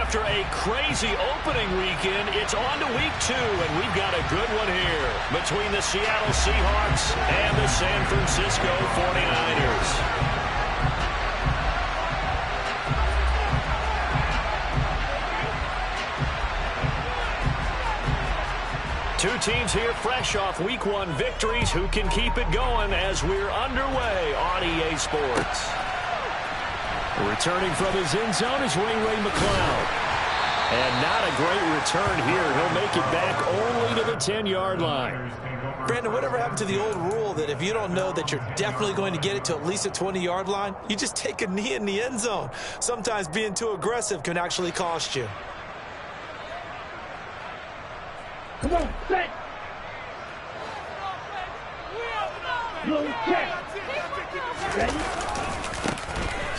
after a crazy opening weekend, it's on to week 2, and we've got a good one here between the Seattle Seahawks and the San Francisco 49ers. Two teams here fresh off Week 1 victories who can keep it going as we're underway on EA Sports. Returning from his end zone is Ray McCloud. And not a great return here. He'll make it back only to the 10-yard line. Brandon, whatever happened to the old rule that if you don't know that you're definitely going to get it to at least a 20-yard line, you just take a knee in the end zone. Sometimes being too aggressive can actually cost you. Come on, set. Low check. Ready?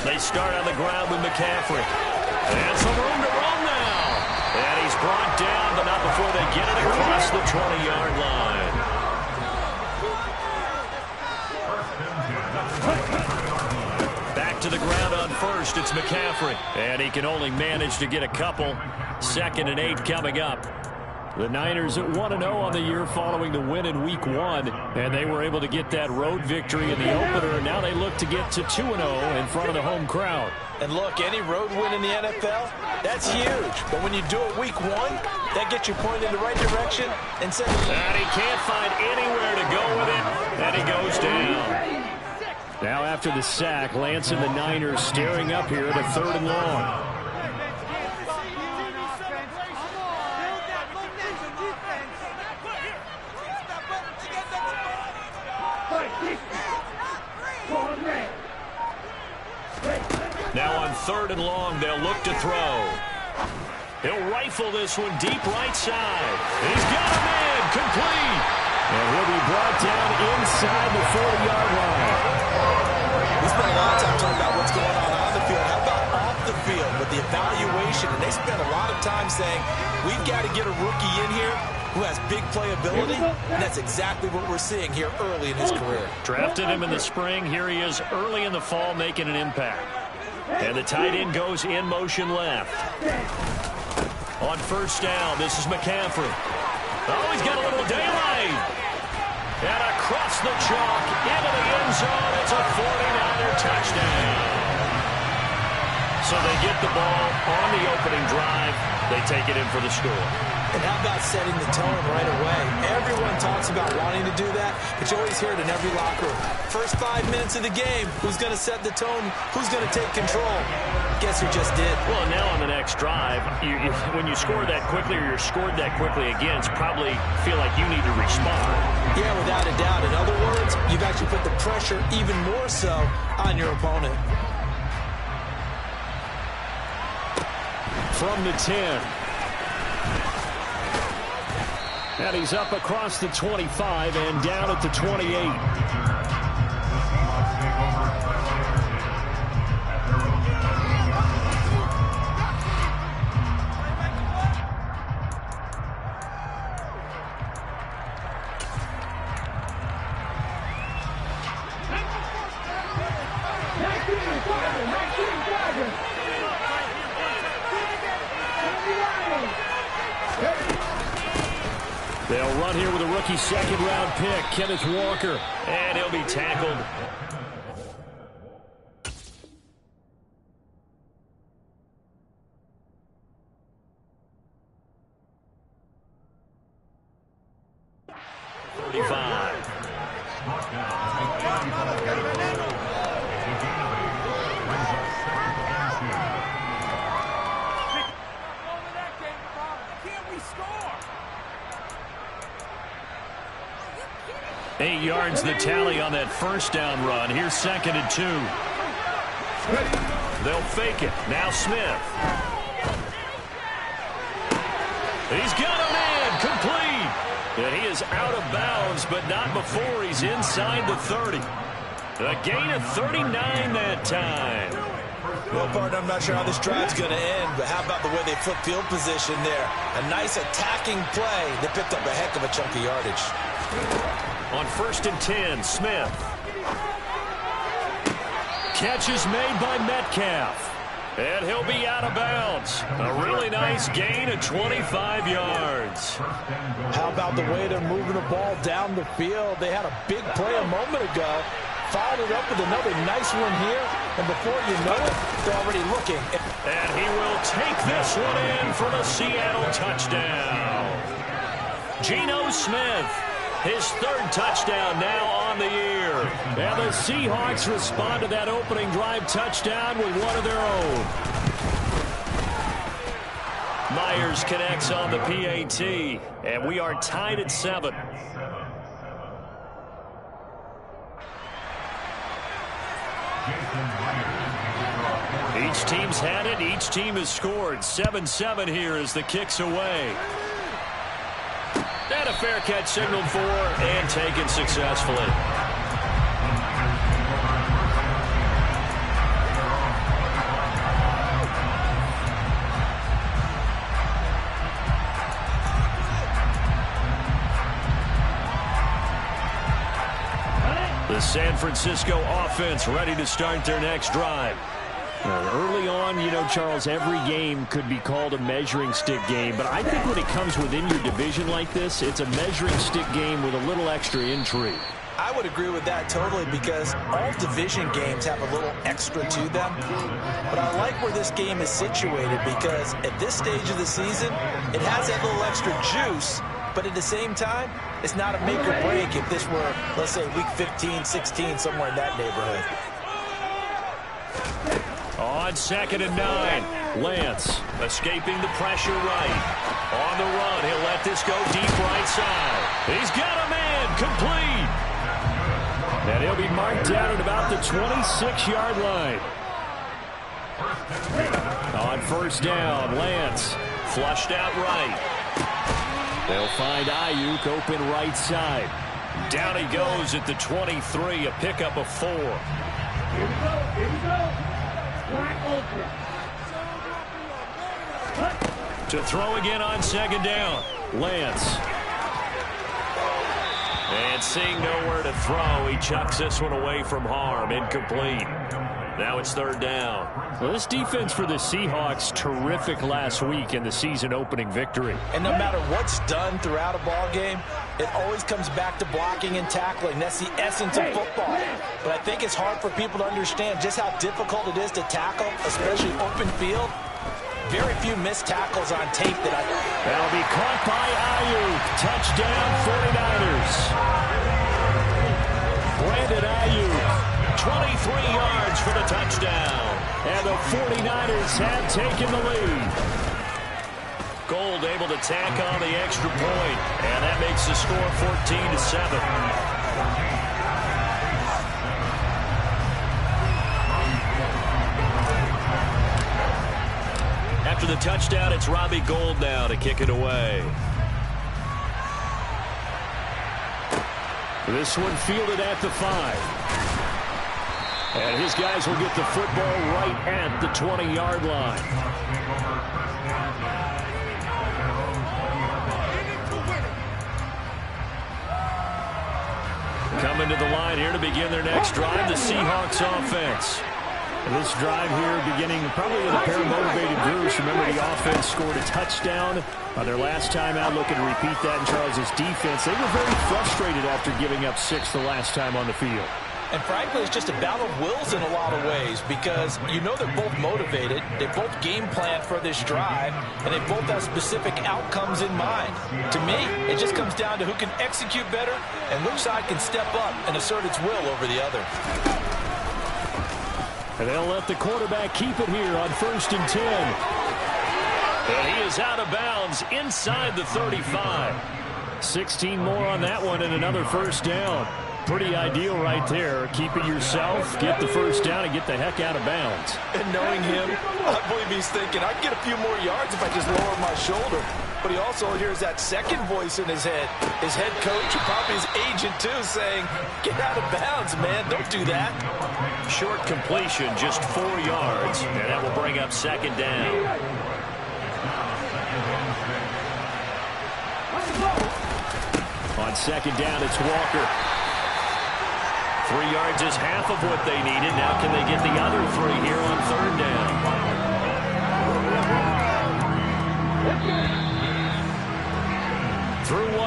They start on the ground with McCaffrey. And some room to run now. And he's brought down, but not before they get it across the 20-yard line. Back to the ground on first. It's McCaffrey. And he can only manage to get a couple. 2nd and 8 coming up. The Niners at 1-0 on the year following the win in Week 1, and they were able to get that road victory in the opener, and now they look to get to 2-0 in front of the home crowd. And look, any road win in the NFL, that's huge. But when you do it Week 1, that gets you pointed in the right direction. And he can't find anywhere to go with it, and he goes down. Now after the sack, Lance and the Niners staring up here at a 3rd and long. Now on 3rd and long, they'll look to throw. He'll rifle this one deep right side. He's got him in, complete. And he'll be brought down inside the 40-yard line. We spent a lot of time talking about what's going on the field. How about off the field with the evaluation? And they spent a lot of time saying, we've got to get a rookie in here who has big playability, and that's exactly what we're seeing here early in his career. Drafted him in the spring. Here he is early in the fall making an impact. And the tight end goes in motion left. On 1st down, this is McCaffrey. Oh, he's got a little daylight. And across the chalk, into the end zone. It's a 49er touchdown. So they get the ball on the opening drive. They take it in for the score. And how about setting the tone right away? Everyone talks about wanting to do that, but you always hear it in every locker room. First 5 minutes of the game, who's going to set the tone? Who's going to take control? Guess who just did? Well, now on the next drive, when you score that quickly or you're scored that quickly again, it's probably feel like you need to respond. Yeah, without a doubt. In other words, you've actually put the pressure even more so on your opponent. From the 10. And he's up across the 25 and down at the 28. They'll run here with a rookie 2nd-round pick, Kenneth Walker, and he'll be tackled. Eight yards the tally on that 1st down run. Here's 2nd and 2. They'll fake it. Now Smith. He's got him in. Complete. And he is out of bounds, but not before he's inside the 30. A gain of 39 that time. Well, partner, I'm not sure how this drive's going to end, but how about the way they flip field position there? A nice attacking play. They picked up a heck of a chunk of yardage. On 1st and 10, Smith. Catch is made by Metcalf. And he'll be out of bounds. A really nice gain of 25 yards. How about the way they're moving the ball down the field? They had a big play a moment ago. Followed it up with another nice one here. And before you know it, they're already looking. And he will take this one in for the Seattle touchdown. Geno Smith, his third touchdown now on the year. And the Seahawks respond to that opening drive touchdown with one of their own. Myers connects on the PAT, and we are tied at 7. Each team's had it. Each team has scored. 7-7 here as the kick's away. And a fair catch signaled for and taken successfully. The San Francisco offense ready to start their next drive. Early on, you know, Charles, every game could be called a measuring stick game. But I think when it comes within your division like this, it's a measuring stick game with a little extra intrigue. I would agree with that totally because all division games have a little extra to them. But I like where this game is situated because at this stage of the season, it has that little extra juice. But at the same time, it's not a make or break if this were, let's say, week 15, 16, somewhere in that neighborhood. On 2nd and 9, Lance escaping the pressure right. On the run, he'll let this go deep right side. He's got a man, complete. And he'll be marked down at about the 26-yard line. On 1st down, Lance flushed out right. They'll find Ayuk open right side. Down he goes at the 23, a pickup of 4. Here we go. Here we go. To throw again on 2nd down, Lance. And seeing nowhere to throw, he chucks this one away from harm, incomplete. Now it's 3rd down. Well, this defense for the Seahawks, terrific last week in the season-opening victory. And no matter what's done throughout a ball game, it always comes back to blocking and tackling. That's the essence of football. But I think it's hard for people to understand just how difficult it is to tackle, especially open field. Very few missed tackles on tape that That'll be caught by Ayuk. Touchdown, 49ers. Brandon Ayuk. 23 yards for the touchdown. And the 49ers have taken the lead. Gold able to tack on the extra point. And that makes the score 14-7. After the touchdown, it's Robbie Gould now to kick it away. This one fielded at the 5. And his guys will get the football right at the 20-yard line. Coming to the line here to begin their next drive, the Seahawks offense. This drive here beginning probably with a pair of motivated Bruce. Remember, the offense scored a touchdown on their last time out. Looking to repeat that in Charles's defense. They were very frustrated after giving up 6 the last time on the field. And frankly, it's just a battle of wills in a lot of ways because you know they're both motivated. They both game plan for this drive, and they both have specific outcomes in mind. To me, it just comes down to who can execute better and which side can step up and assert its will over the other. And they'll let the quarterback keep it here on 1st and 10. And he is out of bounds inside the 35. 16 more on that one and another 1st down. Pretty ideal right there. Keep it yourself, get the 1st down, and get the heck out of bounds. And knowing him, I believe he's thinking, I can get a few more yards if I just lower my shoulder. But he also hears that second voice in his head. His head coach, and probably his agent too, saying, get out of bounds, man. Don't do that. Short completion, just 4 yards. And that will bring up 2nd down. On 2nd down, it's Walker. 3 yards is half of what they needed. Now can they get the other 3 here on 3rd down?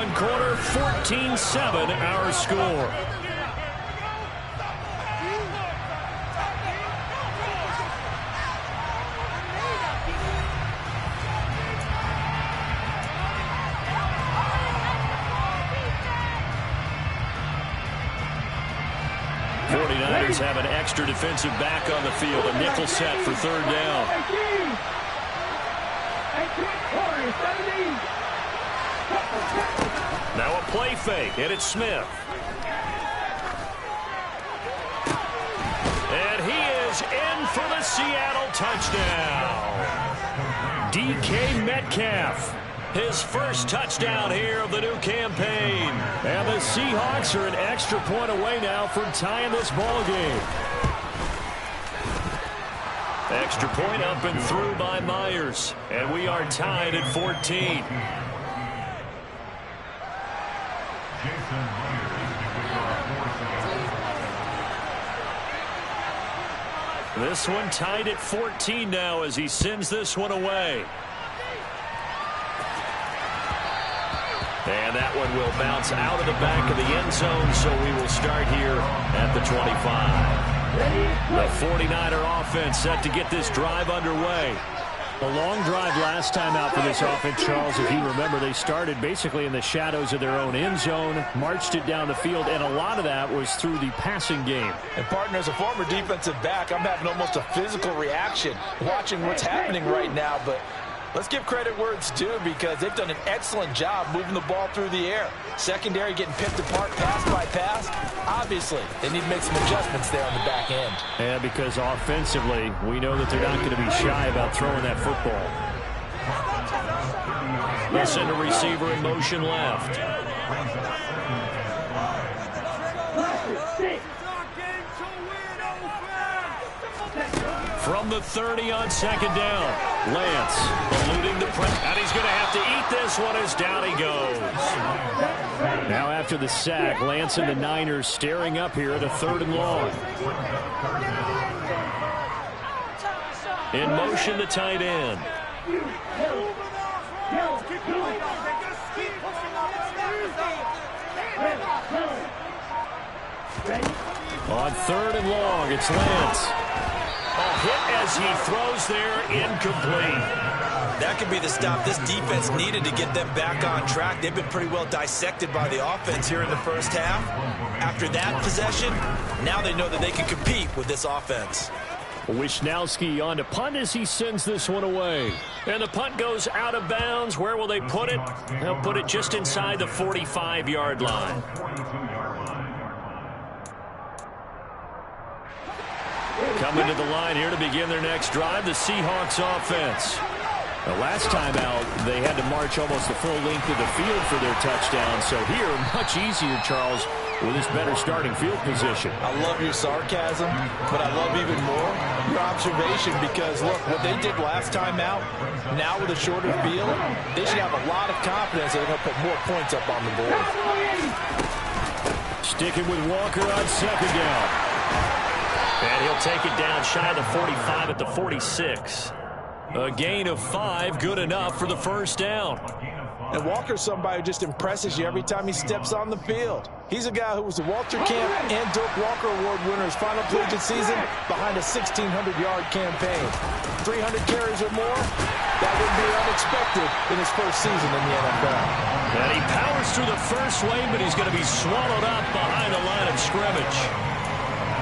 one quarter, 14-7 our score. Have an extra defensive back on the field. A nickel set for third down. Now a play fake, and it's Smith. And he is in for the Seattle touchdown. DK Metcalf. His first touchdown here of the new campaign. And the Seahawks are an extra point away now from tying this ball game. Extra point up and through by Myers. And we are tied at 14. This one tied at 14 now as he sends this one away. And that one will bounce out of the back of the end zone, so we will start here at the 25. The 49er offense set to get this drive underway. A long drive last time out for this offense, Charles. If you remember, they started basically in the shadows of their own end zone, marched it down the field, and a lot of that was through the passing game. And, partner, as a former defensive back, I'm having almost a physical reaction watching what's happening right now, but let's give credit where it's due because they've done an excellent job moving the ball through the air. Secondary getting picked apart pass by pass. Obviously, they need to make some adjustments there on the back end. Yeah, because offensively, we know that they're not going to be shy about throwing that football. They'll send a receiver in motion left. From the 30 on second down. Lance eluding the press. And he's going to have to eat this one as down he goes. Now after the sack, Lance and the Niners staring up here at a 3rd and long. In motion, the tight end. On 3rd and long, it's Lance. A hit as he throws there, incomplete. That could be the stop this defense needed to get them back on track. They've been pretty well dissected by the offense here in the first half. After that possession, now they know that they can compete with this offense. Wisnowski on to punt as he sends this one away. And the punt goes out of bounds. Where will they put it? They'll put it just inside the 45-yard line. Coming to the line here to begin their next drive, the Seahawks offense. The last time out, they had to march almost the full length of the field for their touchdown. So here, much easier, Charles, with this better starting field position. I love your sarcasm, but I love even more your observation because, look, what they did last time out, now with a shorter field, they should have a lot of confidence they're going to put more points up on the board. Sticking with Walker on second down. And he'll take it down shy of the 45 at the 46. A gain of 5, good enough for the first down. And Walker's somebody who just impresses you every time he steps on the field. He's a guy who was the Walter Camp and Dirk Walker Award winner his final collegiate season behind a 1,600-yard campaign. 300 carries or more, that wouldn't be unexpected in his first season in the NFL. And he powers through the first lane, but he's going to be swallowed up behind the line of scrimmage.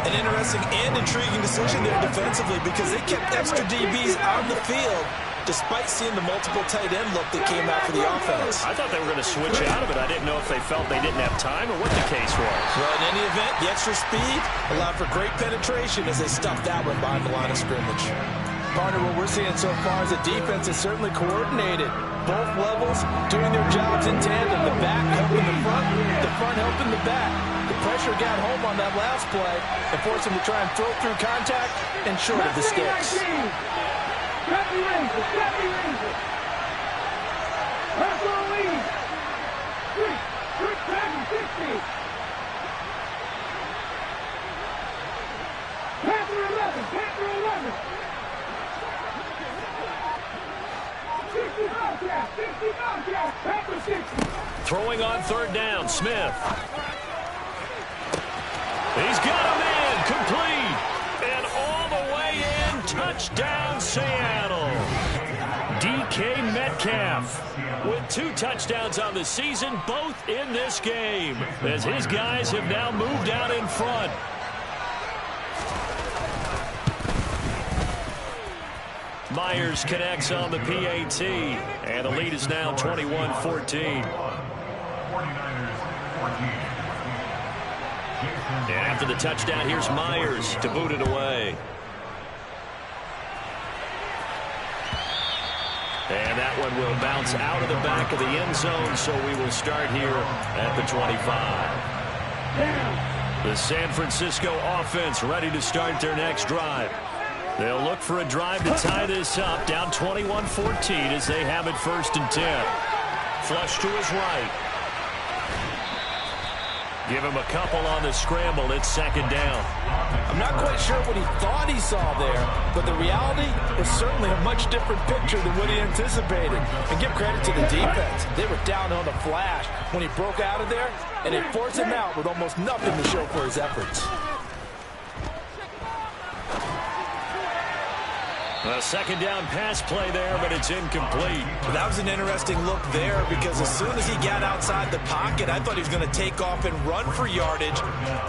An interesting and intriguing decision there defensively because they kept extra DBs on the field despite seeing the multiple tight end look that came out for the offense. I thought they were going to switch out of it. I didn't know if they felt they didn't have time or what the case was. Well, in any event, the extra speed allowed for great penetration as they stuffed that one behind the line of scrimmage. Partner, what we're seeing so far is the defense is certainly coordinated. Both levels doing their jobs in tandem. The back helping the front helping the back. The pressure got home on that last play and forced him to try and throw through contact and short of the sticks. Throwing on third down, Smith. He's got him in, complete. And all the way in, touchdown Seattle. DK Metcalf with 2 touchdowns on the season, both in this game, as his guys have now moved out in front. Myers connects on the PAT, and the lead is now 21-14. And after the touchdown, here's Myers to boot it away. And that one will bounce out of the back of the end zone, so we will start here at the 25. The San Francisco offense ready to start their next drive. They'll look for a drive to tie this up, down 21-14 as they have it 1st and 10. Flush to his right. Give him a couple on the scramble. It's 2nd down. I'm not quite sure what he thought he saw there, but the reality is certainly a much different picture than what he anticipated. And give credit to the defense. They were down on the flash when he broke out of there, and they forced him out with almost nothing to show for his efforts. A 2nd down pass play there, but it's incomplete. Well, that was an interesting look there because as soon as he got outside the pocket, I thought he was going to take off and run for yardage.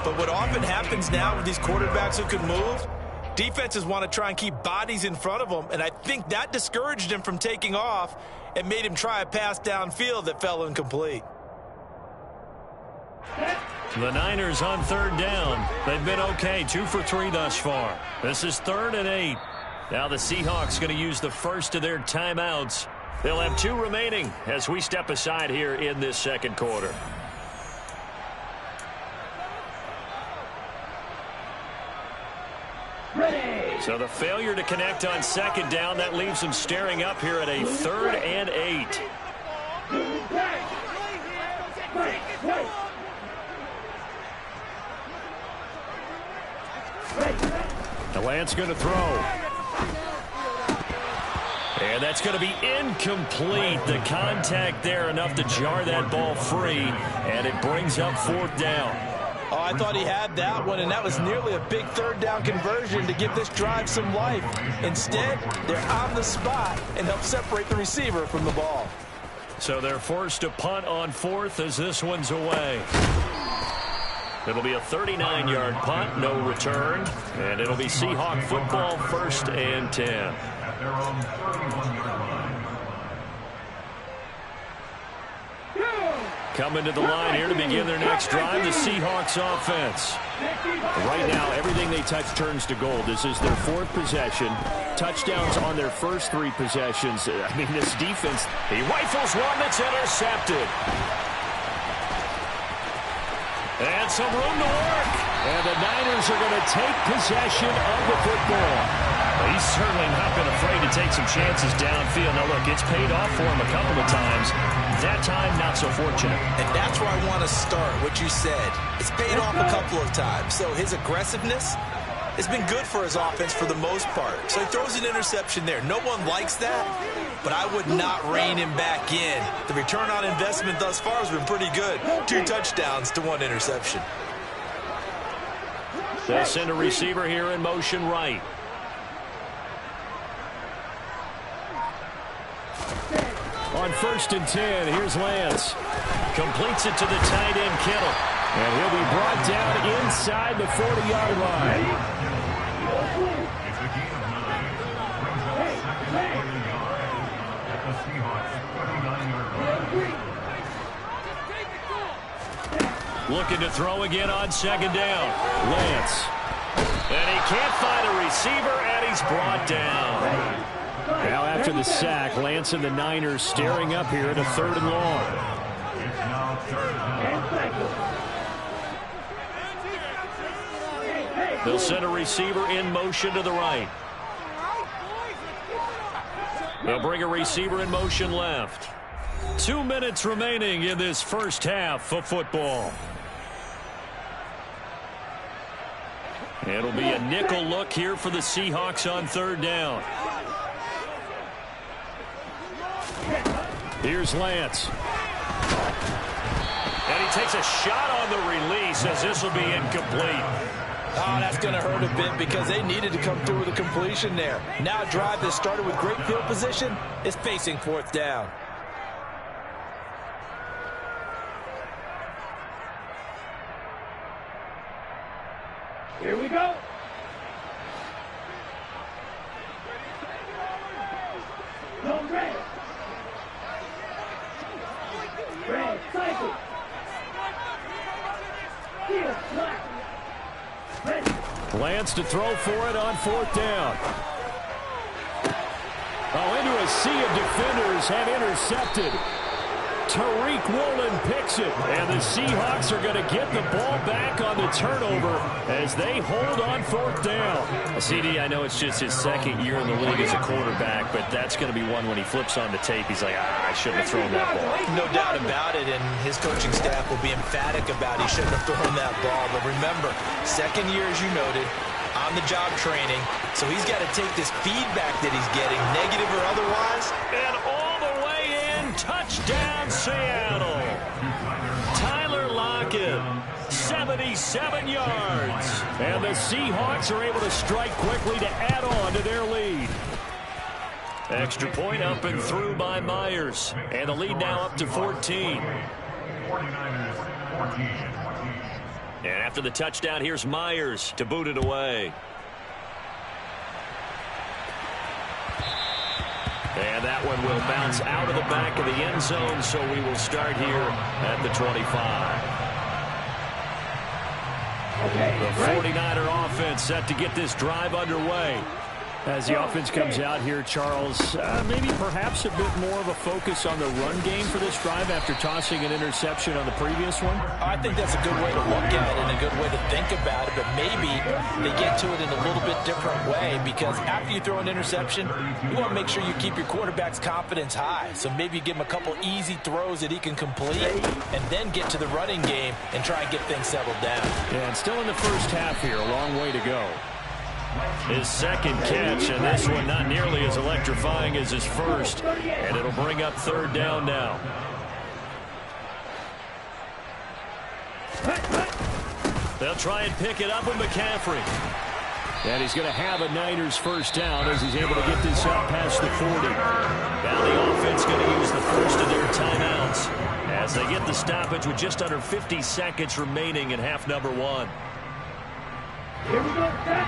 But what often happens now with these quarterbacks who can move, defenses want to try and keep bodies in front of them, and I think that discouraged him from taking off and made him try a pass downfield that fell incomplete. The Niners on 3rd down. They've been okay, 2 for 3 thus far. This is 3rd and 8. Now the Seahawks going to use the first of their timeouts. They'll have 2 remaining as we step aside here in this 2nd quarter. Ready. So the failure to connect on 2nd down, that leaves them staring up here at a 3rd and 8. The Lance going to throw. And that's going to be incomplete. The contact there enough to jar that ball free, and it brings up 4th down. Oh, I thought he had that one, and that was nearly a big 3rd down conversion to give this drive some life. Instead, they're on the spot and help separate the receiver from the ball. So they're forced to punt on 4th as this one's away. It'll be a 39-yard punt, no return, and it'll be Seahawk football, 1st and 10. Coming to the line here to begin their next drive, the Seahawks offense. Right now, everything they touch turns to gold. This is their 4th possession. Touchdowns on their first 3 possessions. I mean, this defense. He rifles one that's intercepted. And some room to work. And the Niners are going to take possession of the football. Well, he's certainly not been afraid to take some chances downfield. Now, look, it's paid off for him a couple of times. That time, not so fortunate. And that's where I want to start, what you said. It's paid off a couple of times. So his aggressiveness has been good for his offense for the most part. So he throws an interception there. No one likes that, but I would not rein him back in. The return on investment thus far has been pretty good. 2 touchdowns to 1 interception. They'll send a receiver here in motion right. On 1st and 10, here's Lance. Completes it to the tight end, Kittle. And he'll be brought down inside the 40-yard line. Looking to throw again on 2nd down. Lance. And he can't find a receiver, and he's brought down. Now after the sack, Lance and the Niners staring up here at a 3rd and long. They'll send a receiver in motion to the right. They'll bring a receiver in motion left. 2 minutes remaining in this first half of football. It'll be a nickel look here for the Seahawks on 3rd down. Here's Lance. And he takes a shot on the release as this will be incomplete. Oh, that's going to hurt a bit because they needed to come through with a completion there. Now a drive that started with great field position is facing fourth down. Here we go. No red. Red, cycle. Heel, black. Ready. Lance to throw for it on fourth down. Oh, into a sea of defenders have intercepted. Tariq Woolen picks it, and the Seahawks are going to get the ball back on the turnover as they hold on fourth down. CD, I know it's just his second year in the league as a quarterback, but that's going to be one when he flips on the tape. He's like, I shouldn't have thrown that ball. No doubt about it, and his coaching staff will be emphatic about he shouldn't have thrown that ball. But remember, second year, as you noted, on-the-job training, so he's got to take this feedback that he's getting, negative or otherwise. And all the way in, touchdown Seattle. Tyler Lockett, 77 yards. And the Seahawks are able to strike quickly to add on to their lead. Extra point up and through by Myers. And the lead now up to 14. 49ers, 14. And after the touchdown, here's Myers to boot it away. And that one will bounce out of the back of the end zone, so we will start here at the 25. The 49er offense set to get this drive underway. As the offense comes out here, Charles, maybe perhaps a bit more of a focus on the run game for this drive after tossing an interception on the previous one? I think that's a good way to look at it and a good way to think about it, but maybe they get to it in a little bit different way because after you throw an interception, you want to make sure you keep your quarterback's confidence high. So maybe you give him a couple easy throws that he can complete and then get to the running game and try and get things settled down. Yeah, and still in the first half here, a long way to go. His second catch, and this one not nearly as electrifying as his first. And it'll bring up third down now. They'll try and pick it up with McCaffrey. And he's going to have a Niners first down as he's able to get this up past the 40. Now the offense going to use the first of their timeouts as they get the stoppage with just under 50 seconds remaining in half number one. Here we go, set.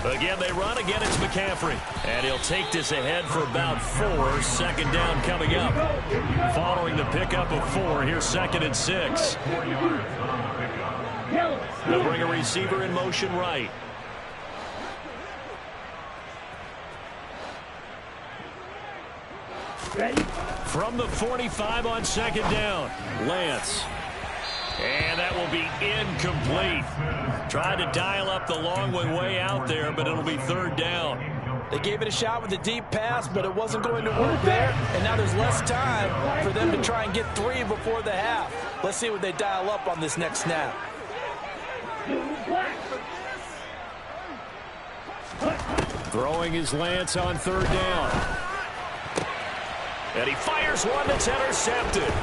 Again, they run. Again, it's McCaffrey. And he'll take this ahead for about 4. Second down coming up. Following the pickup of 4, here's 2nd and 6. They'll bring a receiver in motion right. Ready? From the 45 on 2nd down, Lance. And that will be incomplete. Tried to dial up the long one way out there, but it'll be third down. They gave it a shot with a deep pass, but it wasn't going to work there. And now there's less time for them to try and get 3 before the half. Let's see what they dial up on this next snap. Throwing his Lance on third down. And he fires one that's intercepted.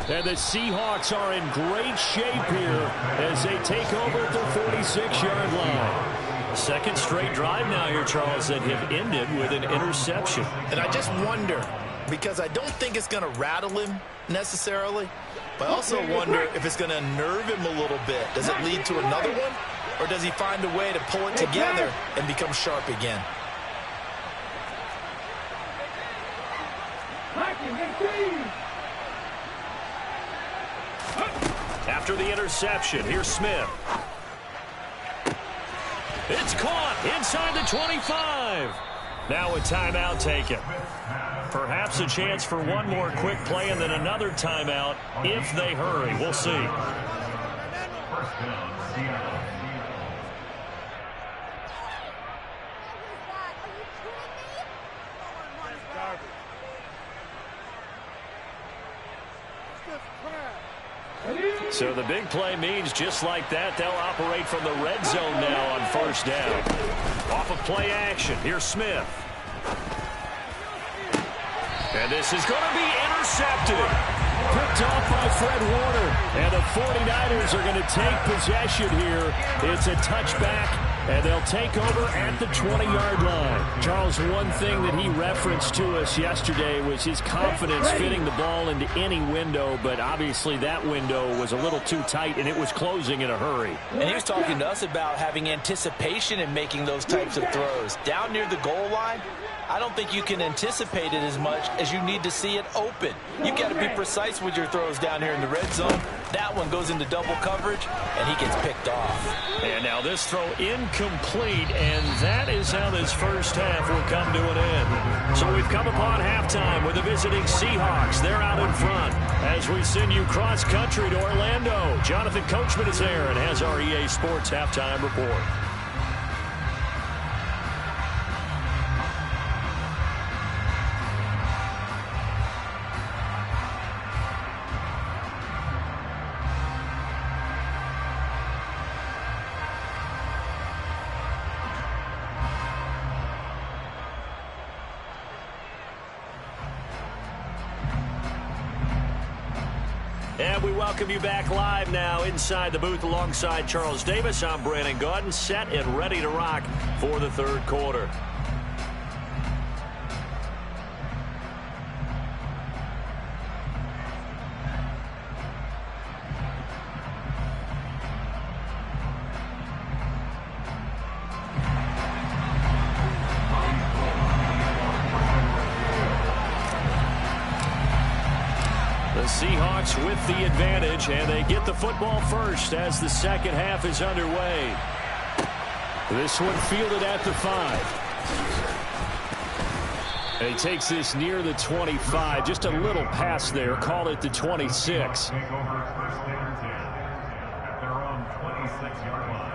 And the Seahawks are in great shape here as they take over at their 46-yard line. Second straight drive now here, Charles, that have ended with an interception. And I just wonder, because I don't think it's going to rattle him necessarily, but I also wonder if it's going to nerve him a little bit. Does it lead to another one? Or does he find a way to pull it together and become sharp again? After the interception, here's Smith. It's caught inside the 25. Now a timeout taken. Perhaps a chance for one more quick play and then another timeout if they hurry. We'll see. First down, Seattle. So the big play means just like that, they'll operate from the red zone now on first down. Off of play action, here's Smith. And this is going to be intercepted. Picked off by Fred Warner. And the 49ers are going to take possession here. It's a touchback, and they'll take over at the 20-yard line. Charles, one thing that he referenced to us yesterday was his confidence fitting the ball into any window, but obviously that window was a little too tight, and it was closing in a hurry. And he was talking to us about having anticipation in making those types of throws. Down near the goal line, I don't think you can anticipate it as much as you need to see it open. You've got to be precise with your throws down here in the red zone. That one goes into double coverage, and he gets picked off. And now this throw incomplete, and that is how this first half will come to an end. So we've come upon halftime with the visiting Seahawks. They're out in front as we send you cross-country to Orlando. Jonathan Coachman is there and has our EA Sports halftime report. And we welcome you back live now inside the booth alongside Charles Davis. I'm Brandon Gaudin, set and ready to rock for the third quarter. Seahawks with the advantage, and they get the football first as the second half is underway. This one fielded at the 5. And he takes this near the 25. Just a little pass there. Call it the 26. Take over first and 10 at their own 26-yard line.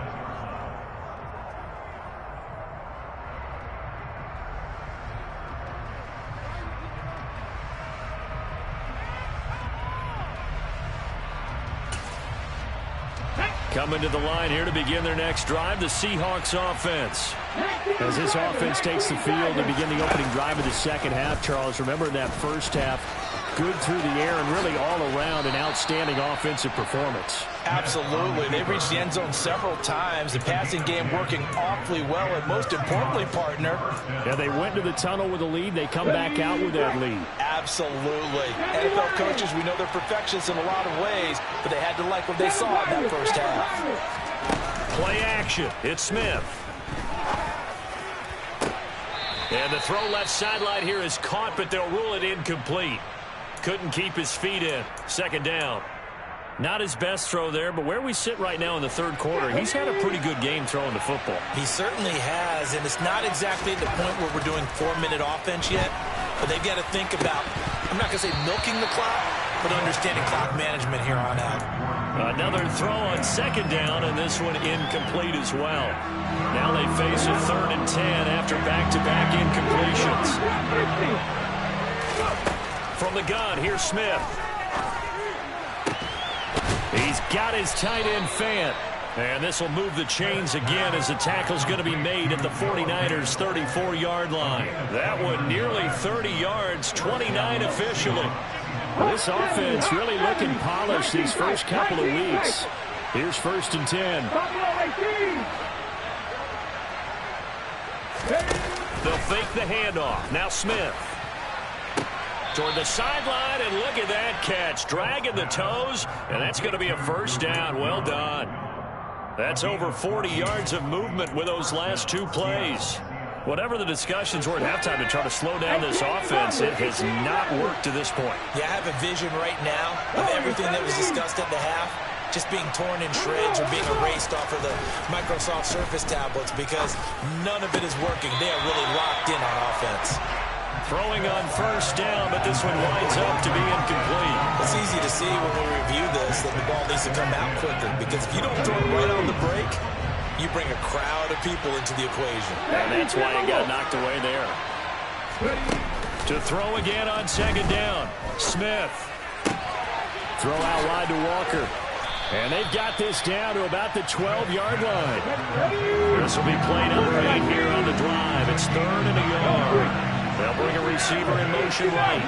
Coming to the line here to begin their next drive, the Seahawks offense. As this offense takes the field to begin the opening drive of the second half, Charles, remember in that first half, good through the air and really all around an outstanding offensive performance. Absolutely. They reached the end zone several times. The passing game working awfully well, and most importantly, partner. Yeah, they went to the tunnel with a lead. They come back out with that lead. Absolutely. NFL coaches, we know they're perfectionists in a lot of ways, but they had to like what they saw in that first half. Play action. It's Smith. And the throw left sideline here is caught, but they'll rule it incomplete. Couldn't keep his feet in. Second down. Not his best throw there, but where we sit right now in the third quarter, he's had a pretty good game throwing the football. He certainly has, and it's not exactly the point where we're doing 4-minute offense yet, but they've got to think about, I'm not going to say milking the clock, but understanding clock management here on out. Another throw on second down, and this one incomplete as well. Now they face a 3rd and 10 after back-to-back incompletions. From the gun, here's Smith. He's got his tight end Fant. And this will move the chains again as the tackle's going to be made at the 49ers' 34-yard line. That one nearly 30 yards, 29 officially. This offense really looking polished these first couple of weeks. Here's 1st and 10. They'll fake the handoff. Now Smith. Toward the sideline, and look at that catch. Dragging the toes, and that's going to be a first down. Well done. That's over 40 yards of movement with those last two plays. Whatever the discussions were at halftime to try to slow down this offense, it has not worked to this point. Yeah, I have a vision right now of everything that was discussed at the half just being torn in shreds or being erased off of the Microsoft Surface tablets because none of it is working. They are really locked in on offense. Throwing on first down, but this one winds up to be incomplete. It's easy to see when we review this that the ball needs to come out quicker because if you don't throw it right on the break, you bring a crowd of people into the equation. And that's why it got knocked away there. To throw again on second down. Smith. Throw out wide to Walker. And they've got this down to about the 12-yard line. This will be play number 8 here on the drive. It's 3rd and a yard. They'll bring a receiver in motion right.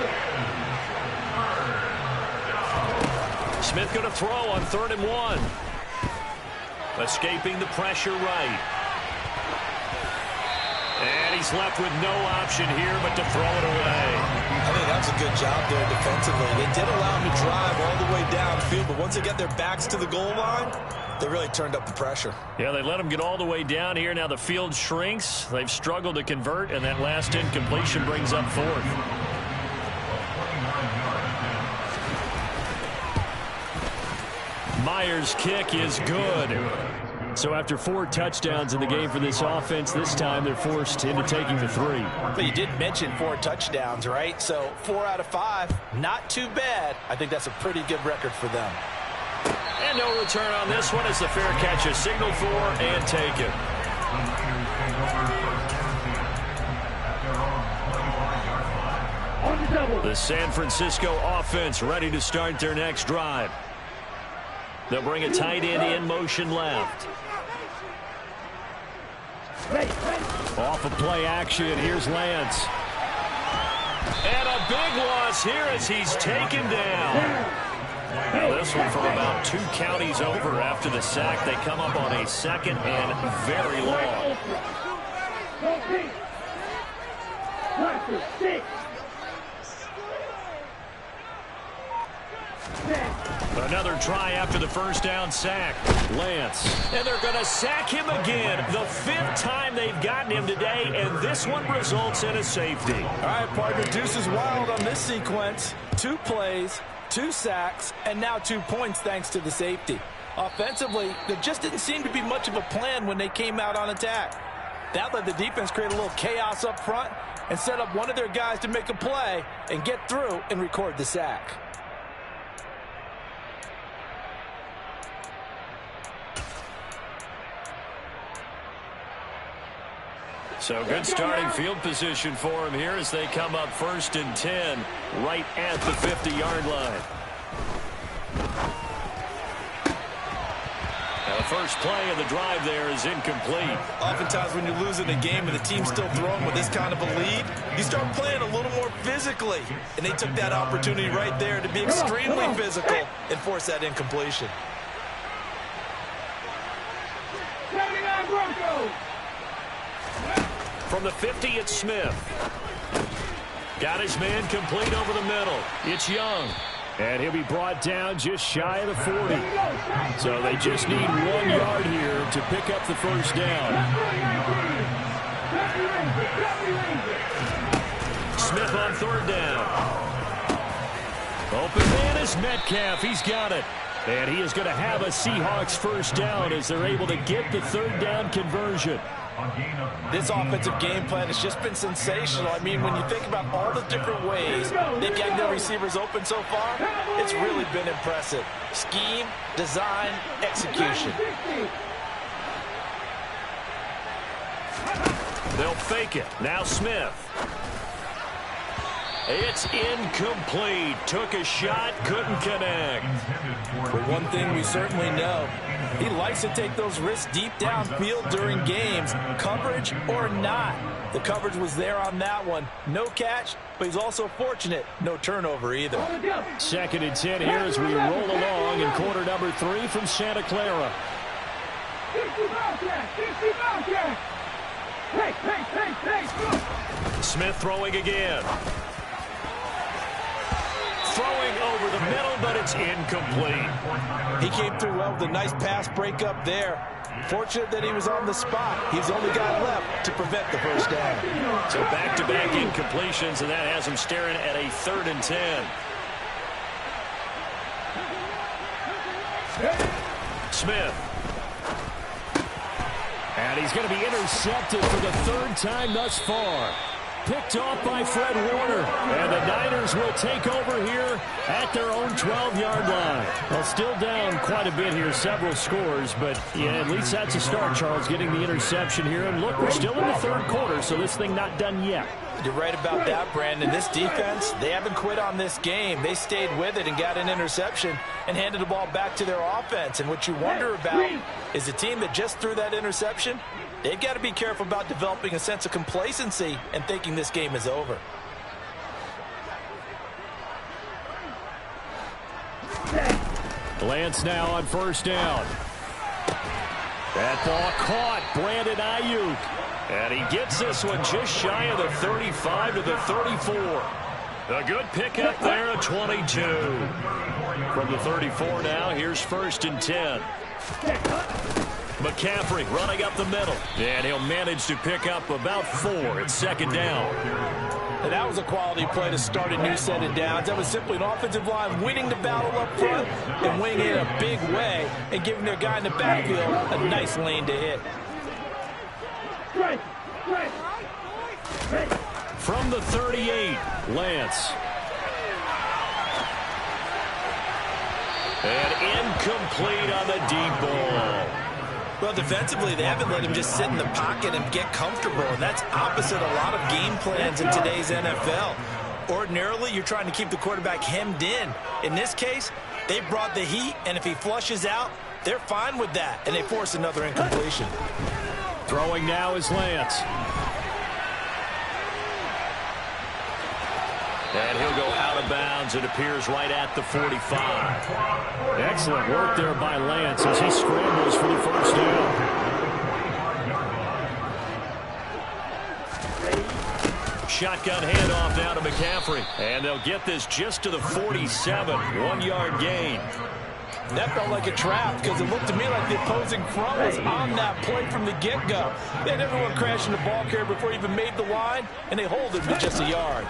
Smith going to throw on 3rd and 1. Escaping the pressure right. And he's left with no option here but to throw it away. I think that was a good job there defensively. They did allow him to drive all the way downfield, but once they got their backs to the goal line, they really turned up the pressure. Yeah, they let him get all the way down here. Now the field shrinks. They've struggled to convert, and that last incompletion brings up 4th. Myers' kick is good. So after 4 touchdowns in the game for this offense, this time they're forced into taking the 3. But you did mention 4 touchdowns, right? So 4 out of 5, not too bad. I think that's a pretty good record for them. And no return on this one as the fair catch is signaled for and taken. The San Francisco offense ready to start their next drive. They'll bring a tight end in motion left. Off of play action, here's Lance. And a big loss here as he's taken down. Now this one from about 2 counties over after the sack. They come up on a 2nd and very long. Another try after the first down sack. Lance. And they're going to sack him again. The 5th time they've gotten him today, and this one results in a safety. All right, partner, deuce is wild on this sequence. 2 plays, 2 sacks, and now 2 points thanks to the safety. Offensively, there just didn't seem to be much of a plan when they came out on attack. That let the defense create a little chaos up front and set up one of their guys to make a play and get through and record the sack. So good starting field position for him here as they come up 1st and 10 right at the 50-yard line. Now the first play of the drive there is incomplete. Oftentimes when you're losing a game and the team's still throwing with this kind of a lead, you start playing a little more physically. And they took that opportunity right there to be extremely physical and force that incompletion. From the 50, it's Smith. Got his man complete over the middle. It's Young. And he'll be brought down just shy of the 40. So they just need 1 yard here to pick up the first down. Smith on 3rd down. Open man is Metcalf. He's got it. And he is going to have a Seahawks first down as they're able to get the 3rd down conversion. This offensive game plan has just been sensational. I mean, when you think about all the different ways they've gotten their receivers open so far, it's really been impressive. Scheme, design, execution. They'll fake it. Now Smith. It's incomplete. Took a shot, couldn't connect. But one thing we certainly know, he likes to take those risks deep downfield during games, coverage or not. The coverage was there on that one. No catch, but he's also fortunate. No turnover either. 2nd and 10 here as we roll along in quarter number 3 from Santa Clara. Smith throwing again. Throwing over the middle, but it's incomplete. He came through well with a nice pass breakup there. Fortunate that he was on the spot. He's the only guy left to prevent the first down. So back-to-back incompletions, and that has him staring at a 3rd and 10. Smith. And he's going to be intercepted for the 3rd time thus far. Picked off by Fred Warner. And the Niners will take over here at their own 12-yard line. Well, still down quite a bit here, several scores. But, yeah, at least that's a start, Charles, getting the interception here. And, look, we're still in the 3rd quarter, so this thing not done yet. You're right about that, Brandon. This defense, they haven't quit on this game. They stayed with it and got an interception and handed the ball back to their offense. And what you wonder about is the team that just threw that interception, they've got to be careful about developing a sense of complacency and thinking this game is over. Lance now on first down. That ball caught. Brandon Ayuk. And he gets this one just shy of the 35 to the 34. A good pickup there at 22. From the 34 now, here's first and 10. McCaffrey running up the middle. And he'll manage to pick up about 4 at second down. And that was a quality play to start a new set of downs. That was simply an offensive line winning the battle up front and winning it in a big way and giving their guy in the backfield a nice lane to hit. From the 38, Lance. And incomplete on the deep ball. Well, defensively, they haven't let him just sit in the pocket and get comfortable, and that's opposite a lot of game plans in today's NFL. Ordinarily, you're trying to keep the quarterback hemmed in. In this case, they brought the heat, and if he flushes out, they're fine with that, and they force another incompletion. Throwing now is Lance. And he'll go out of bounds. It appears right at the 45. Excellent work there by Lance as he scrambles for the first down. Shotgun handoff now to McCaffrey. And they'll get this just to the 47. 1-yard gain. That felt like a trap because it looked to me like the opposing front was on that play from the get-go. They had everyone crashing the ball carrier before he even made the line, and they hold him to just a yard.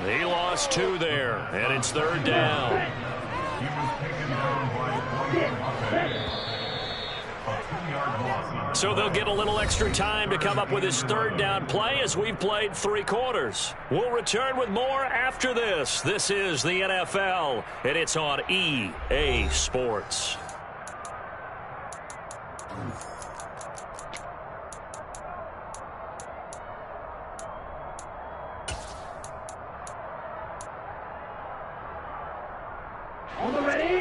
He lost 2 there, and it's third down. So they'll get a little extra time to come up with his third down play as we've played 3 quarters. We'll return with more after this. This is the NFL, and it's on EA Sports.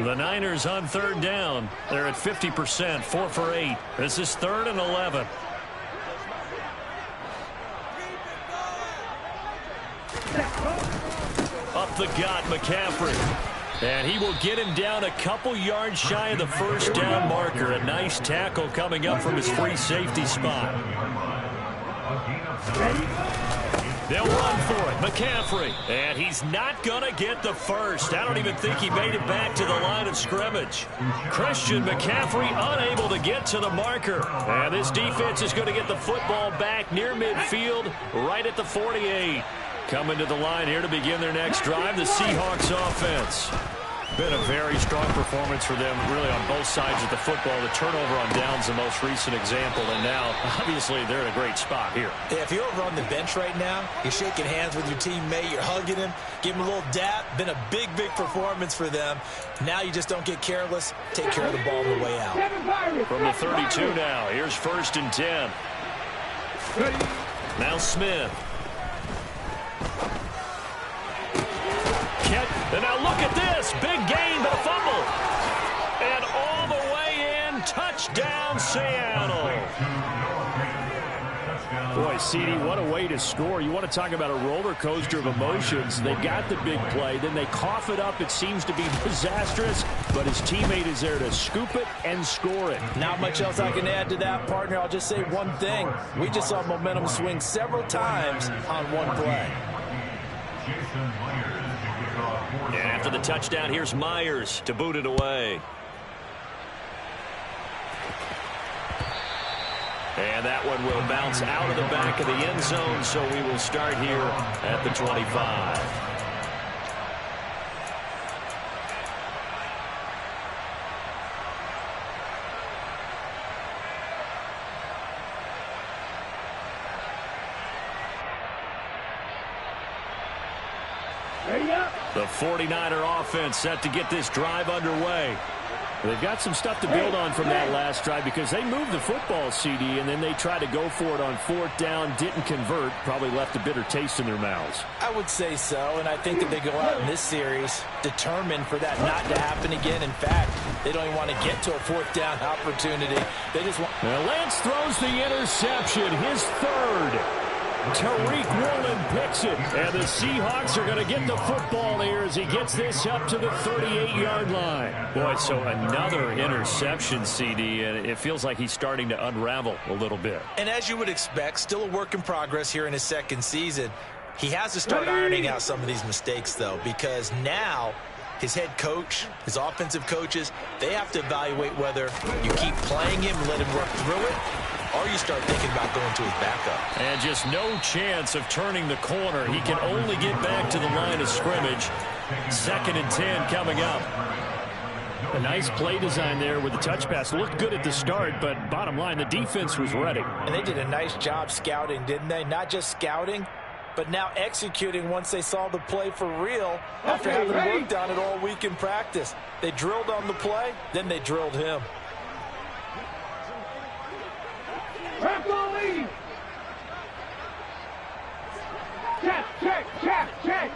The Niners on third down. They're at 50%, 4 for 8. This is 3rd and 11. Up the gut, McCaffrey. And he will get him down a couple yards shy of the first down marker. A nice tackle coming up from his free safety spot. They'll run for it. McCaffrey. And he's not going to get the first. I don't even think he made it back to the line of scrimmage. Christian McCaffrey unable to get to the marker. And this defense is going to get the football back near midfield, right at the 48. Coming to the line here to begin their next drive, the Seahawks offense. Been a very strong performance for them, really, on both sides of the football. The turnover on downs, the most recent example, and now, obviously, they're in a great spot here. Yeah, if you're over on the bench right now, you're shaking hands with your teammate, you're hugging him, give him a little dap. Been a big, big performance for them. Now you just don't get careless. Take care of the ball on the way out. From the 32 now, here's 1st and 10. Now Smith. And now look at this. Big gain, but a fumble. And all the way in. Touchdown, Seattle. Boy, CD, what a way to score. You want to talk about a roller coaster of emotions. They got the big play. Then they cough it up. It seems to be disastrous. But his teammate is there to scoop it and score it. Not much else I can add to that, partner. I'll just say one thing. We just saw momentum swing several times on one play. And after the touchdown, here's Myers to boot it away. And that one will bounce out of the back of the end zone, so we will start here at the 25. The 49er offense set to get this drive underway. They've got some stuff to build on from that last drive because they moved the football, CD, and then they tried to go for it on 4th down, didn't convert, probably left a bitter taste in their mouths. I would say so, and I think that they go out in this series determined for that not to happen again. In fact, they don't even want to get to a 4th down opportunity. They just want... Now Lance throws the interception, his 3rd. Tariq Woolen picks it, and the Seahawks are going to get the football here as he gets this up to the 38-yard line. Boy, so another interception, CD, and it feels like he's starting to unravel a little bit. And as you would expect, still a work in progress here in his 2nd season. He has to start ironing out some of these mistakes, though, because now his head coach, his offensive coaches, they have to evaluate whether you keep playing him and let him work through it, or you start thinking about going to his backup. And just no chance of turning the corner. He can only get back to the line of scrimmage. 2nd and 10 coming up. A nice play design there with the touch pass. Looked good at the start, but bottom line, the defense was ready. And they did a nice job scouting, didn't they? Not just scouting, but now executing once they saw the play for real after having worked on it all week in practice. They drilled on the play, then they drilled him. Check, check, check, check.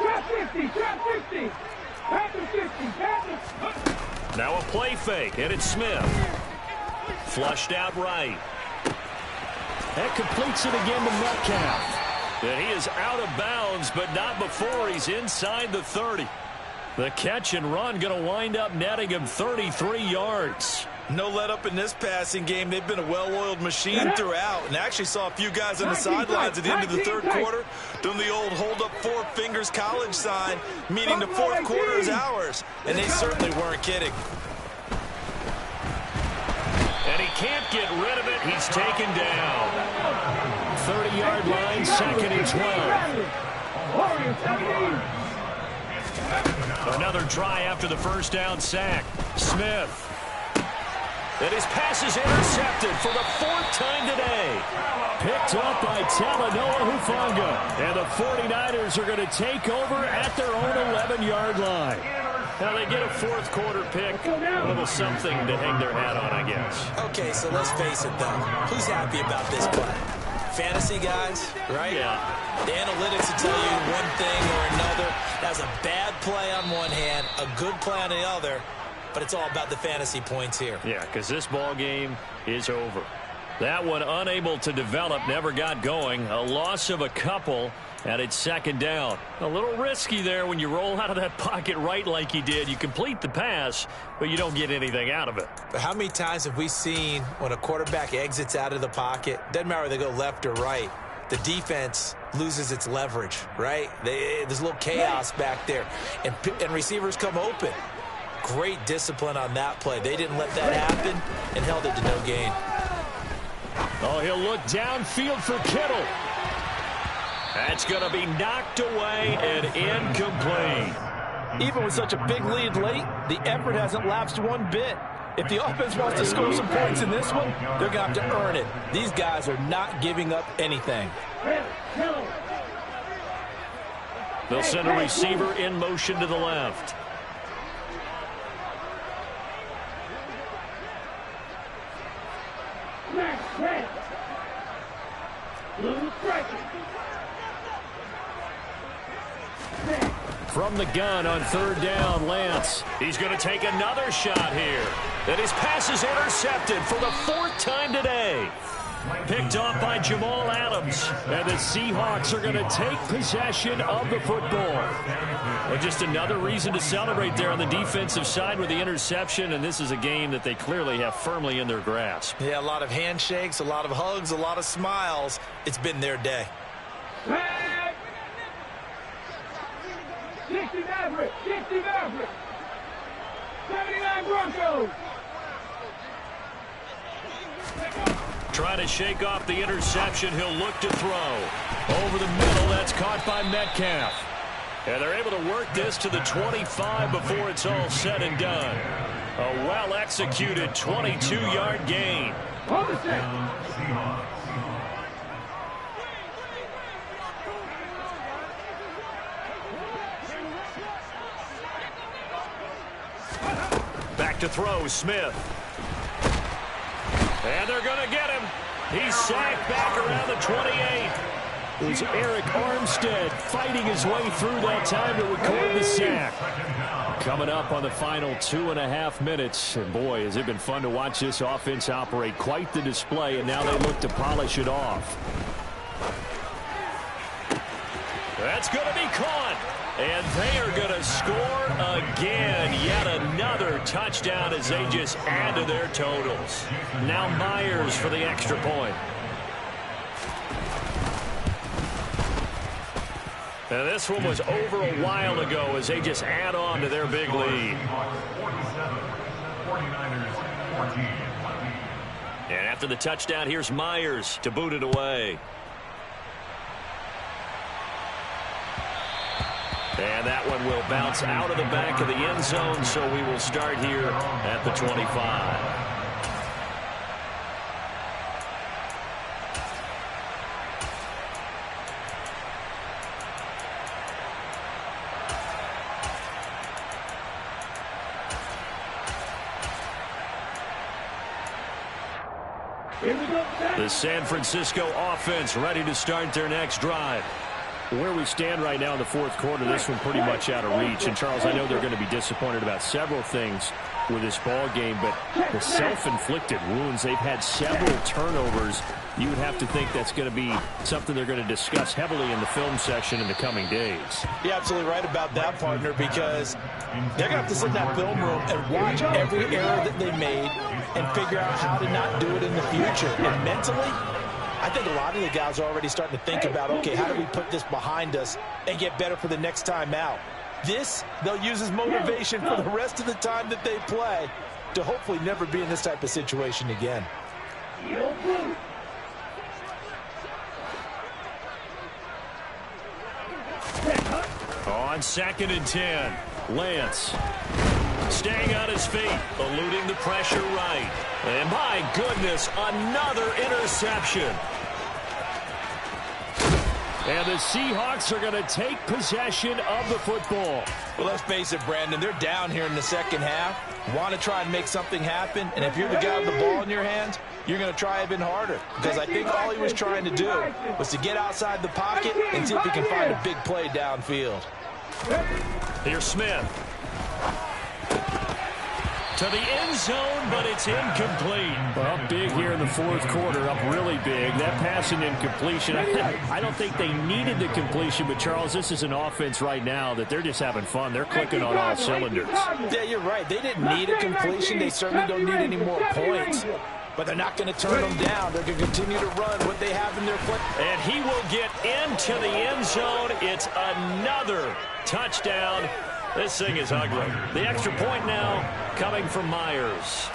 Check 50, check 50. Panther 50, Now a play fake, and it's Smith. Flushed out right. That completes it again to Metcalf. And he is out of bounds, but not before he's inside the 30. The catch and run going to wind up netting him 33 yards. No let up in this passing game. They've been a well-oiled machine throughout. And actually saw a few guys on the sidelines at the end of the 3rd quarter doing the old hold up 4 fingers college sign, meaning the 4th quarter is ours. And they certainly weren't kidding. And he can't get rid of it. He's taken down. 30-yard line, 2nd and 12. Another try after the 1st down sack. Smith. And his pass is intercepted for the 4th time today. Picked up by Talanoa Hufanga. And the 49ers are going to take over at their own 11-yard line. Now they get a 4th quarter pick. A little something to hang their hat on, I guess. Okay, so let's face it, though. Who's happy about this play? Fantasy guys, right? Yeah. The analytics will tell you one thing or another. That's a bad play on one hand, a good play on the other. But it's all about the fantasy points here. Yeah, because this ball game is over. That one unable to develop, never got going. A loss of a couple, and it's 2nd down. A little risky there when you roll out of that pocket right like you did. You complete the pass, but you don't get anything out of it. But how many times have we seen when a quarterback exits out of the pocket, doesn't matter whether they go left or right, the defense loses its leverage, right? There's a little chaos back there, and receivers come open. Great discipline on that play. They didn't let that happen and held it to no gain. Oh, he'll look downfield for Kittle. That's going to be knocked away and incomplete. Even with such a big lead late, the effort hasn't lapsed one bit. If the offense wants to score some points in this one, they're going to have to earn it. These guys are not giving up anything. They'll send a receiver in motion to the left. From the gun on 3rd down, Lance. He's going to take another shot here. And his pass is intercepted for the 4th time today. Picked off by Jamal Adams. And the Seahawks are going to take possession of the football. Well, just another reason to celebrate there on the defensive side with the interception. And this is a game that they clearly have firmly in their grasp. Yeah, a lot of handshakes, a lot of hugs, a lot of smiles. It's been their day. 60 Maverick, 60 Maverick, 79 Broncos. Trying to shake off the interception. He'll look to throw. Over the middle, that's caught by Metcalf. And they're able to work this to the 25 before it's all said and done. A well-executed 22-yard gain. Back to throw, Smith. And they're going to get him. He's sacked back around the 28. It was Eric Armstead fighting his way through that time to record the sack. Coming up on the final 2.5 minutes. And boy, has it been fun to watch this offense operate. Quite the display, and now they look to polish it off. That's going to be caught. And they are going to score again. Yet another touchdown as they just add to their totals. Now Myers for the extra point. And this one was over a while ago as they just add on to their big lead. And after the touchdown, here's Myers to boot it away. And that one will bounce out of the back of the end zone, so we will start here at the 25. The San Francisco offense ready to start their next drive. Where we stand right now in the fourth quarter, this one pretty much out of reach. And, Charles, I know they're going to be disappointed about several things with this ball game, but the self-inflicted wounds, they've had several turnovers. You would have to think that's going to be something they're going to discuss heavily in the film session in the coming days. You're absolutely right about that, partner, because they're going to have to sit in that film room and watch every error that they made and figure out how to not do it in the future. And mentally, I think a lot of the guys are already starting to think about, okay, how do we put this behind us and get better for the next time out? This, they'll use as motivation for the rest of the time that they play to hopefully never be in this type of situation again. On 2nd and 10, Lance staying on his feet, eluding the pressure right. And my goodness, another interception. And the Seahawks are going to take possession of the football. Well, let's face it, Brandon, they're down here in the second half. Want to try and make something happen, and if you're the guy with the ball in your hands, you're going to try even harder. Because I think all he was trying to do was to get outside the pocket and see if he can find a big play downfield. Here's Smith. To the end zone, but it's incomplete. Well, big here in the fourth quarter, up really big. That passing incompletion, I don't think they needed the completion, but, Charles, this is an offense right now that they're just having fun. They're clicking on all cylinders. Yeah, you're right. They didn't need a completion. They certainly don't need any more points. But they're not going to turn them down. They're going to continue to run what they have in their play. And he will get into the end zone. It's another touchdown. This thing is ugly. The extra point now coming from Myers.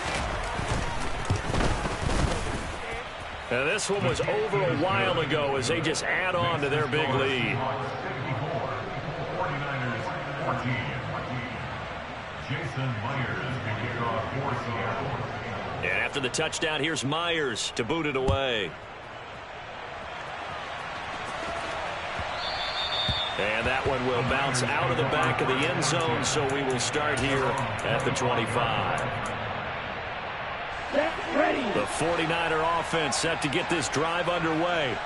And this one was over a while ago as they just add on to their big lead. 49ers 14. Jason Myers can kick off for Seattle. And after the touchdown, here's Myers to boot it away. And that one will bounce out of the back of the end zone, so we will start here at the 25. The 49er offense set to get this drive underway.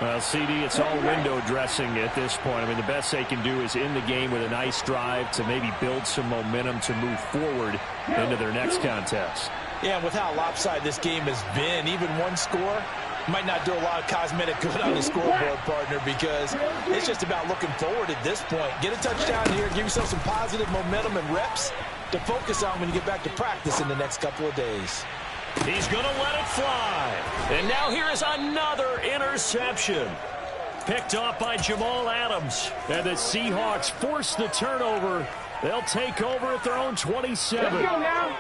Well, CD, it's all window dressing at this point. I mean, the best they can do is end the game with a nice drive to maybe build some momentum to move forward into their next contest. Yeah, and with how lopsided this game has been, even one score might not do a lot of cosmetic good on the scoreboard, partner, because it's just about looking forward at this point. Get a touchdown here, give yourself some positive momentum and reps to focus on when you get back to practice in the next couple of days. He's going to let it fly. And now here is another interception. Picked off by Jamal Adams. And the Seahawks force the turnover. They'll take over at their own 27. Let's go now.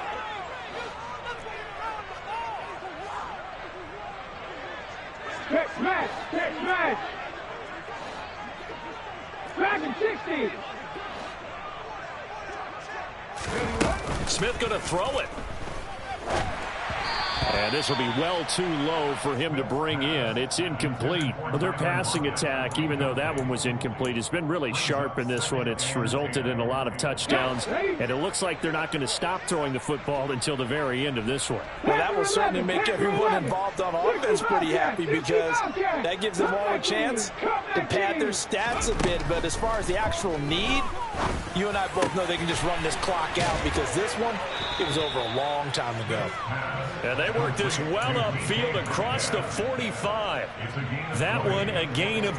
Check smash. Check smash. Back in 60. Smith going to throw it. And And this will be well too low for him to bring in. It's incomplete. Well, their passing attack, even though that one was incomplete, has been really sharp in this one. It's resulted in a lot of touchdowns, and it looks like they're not going to stop throwing the football until the very end of this one. Well, that will certainly make everyone involved on offense pretty happy, because that gives them all a chance to pad their stats a bit. But as far as the actual need, you and I both know they can just run this clock out, because this one, it was over a long time ago. And they worked this well upfield across the 45. That one a gain of